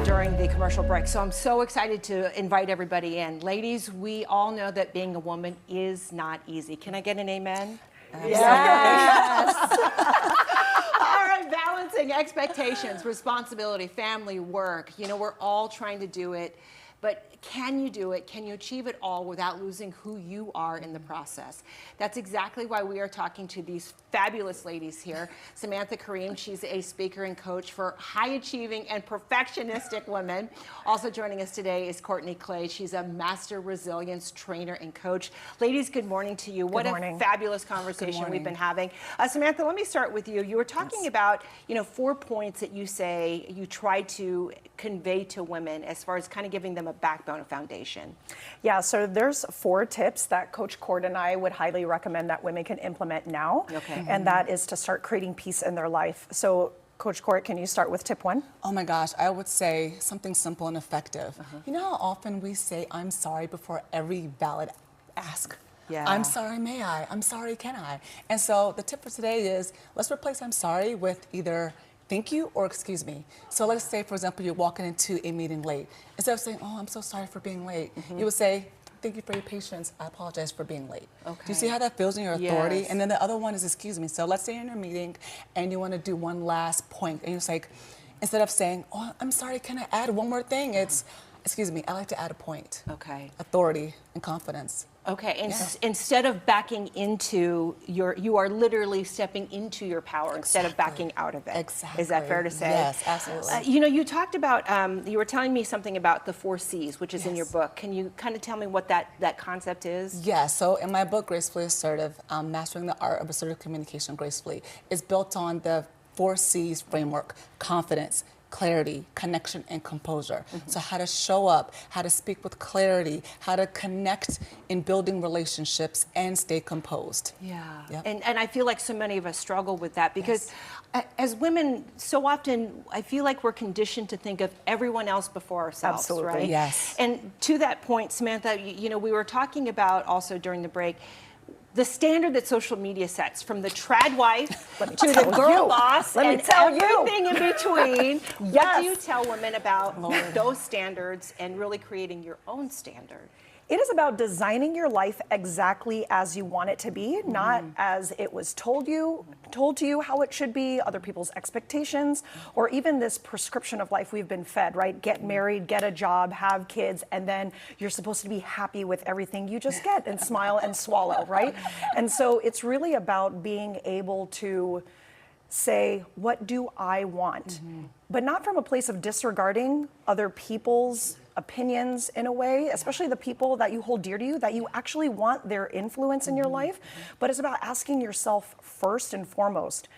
during the commercial break. So I'm so excited to invite everybody in. Ladies, we all know that being a woman is not easy. Can I get an amen? Yes. All right, balancing expectations, responsibility, family, work. You know, we're all trying to do it. But can you do it? Can you achieve it all without losing who you are in the process? That's exactly why we are talking to these fabulous ladies here. Samantha Kareem, she's a speaker and coach for high-achieving and perfectionistic women. Also joining us today is Courtni Clay. She's a master resilience trainer and coach. Ladies, good morning to you. What a fabulous conversation we've been having. Samantha, let me start with you. You were talking about, 4 points that you say you try to convey to women as far as kind of giving them a backbone, a foundation. Yeah, so there's 4 tips that Coachcourt and I would highly recommend that women can implement now. Okay. And that is to start creating peace in their life. So Coachcourt, can you start with tip 1? Oh my gosh, I would say something simple and effective. You know how often we say, I'm sorry before every valid ask? Yeah. I'm sorry, may I? I'm sorry, can I? And so the tip for today is, let's replace I'm sorry with either thank you or excuse me. So let's say, for example, you're walking into a meeting late. Instead of saying, oh, I'm so sorry for being late, you would say, thank you for your patience. I apologize for being late. Okay. Do you see how that feels in your authority? Yes. And then the other one is excuse me. So let's say you're in a meeting and you want to do one last point, and you're like, instead of saying, oh, I'm sorry, can I add one more thing? It's, excuse me, I like to add a point. Okay. Authority and confidence. Okay, and instead of backing into you are literally stepping into your power instead of backing out of it. Exactly. Is that fair to say? Yes, absolutely. You talked about, you were telling me something about the 4 C's, which is in your book. Can you kind of tell me what that concept is? Yeah, so in my book, Gracefully Assertive, Mastering the Art of Assertive Communication Gracefully, is built on the 4 C's framework: confidence, clarity, connection, and composure. So how to show up, how to speak with clarity, how to connect in building relationships and stay composed. Yeah, Yep. and I feel like so many of us struggle with that because as women, so often I feel like we're conditioned to think of everyone else before ourselves, Absolutely. right? Yes. And to that point, Samantha, we were talking about also during the break, the standard that social media sets, from the trad wife to the girl boss and everything in between. What do you tell women about those standards and really creating your own standard? It is about designing your life exactly as you want it to be, not as it was told to you how it should be, other people's expectations, or even this prescription of life we've been fed, right? Get married, get a job, have kids, and then you're supposed to be happy with everything you just get and smile and swallow, right? And so it's really about being able to say, what do I want? But not from a place of disregarding other people's opinions in a way, especially the people that you hold dear to you, that you actually want their influence in your life. But it's about asking yourself first and foremost,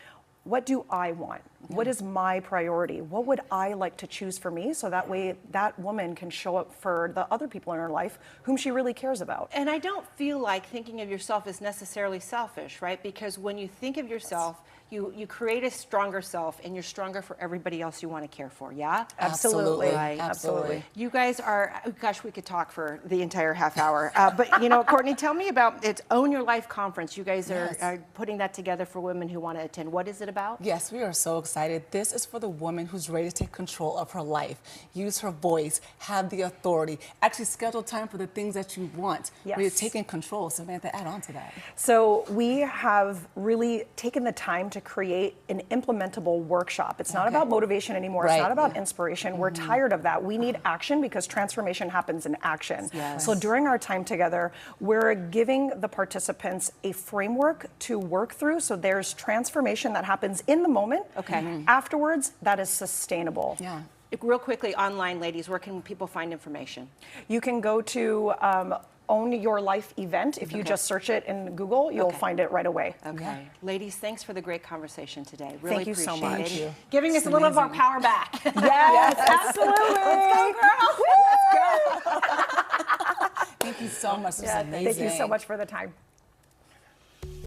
what do I want? What is my priority? What would I like to choose for me? So that way that woman can show up for the other people in her life whom she really cares about. And I don't feel like thinking of yourself is necessarily selfish, right? Because when you think of yourself, you create a stronger self, and you're stronger for everybody else you want to care for, yeah? Absolutely. Right. Absolutely. You guys are, gosh, we could talk for the entire half hour. But, Courtni, tell me about it's Own Your Life Conference. You guys are putting that together for women who want to attend. What is it about? Yes, we are so excited. This is for the woman who's ready to take control of her life, use her voice, have the authority, actually schedule time for the things that you want. Yes. Where you're taking control. Samantha, add on to that. So we have really taken the time to create an implementable workshop. It's not about motivation anymore. It's not about inspiration. We're tired of that. We need action because transformation happens in action. Yes. So during our time together, we're giving the participants a framework to work through. So there's transformation that happens in the moment. Okay. Afterwards, that is sustainable. Yeah. Real quickly, online, ladies, where can people find information? You can go to Own Your Life event. If you just search it in Google, you'll find it right away. Okay. Yeah. Ladies, thanks for the great conversation today. Really Thank you so appreciate much. it. Thank you. Giving us a little of our power back. Yes, absolutely. Let's go, girls. Thank you so much. This is amazing. Thank you so much for the time.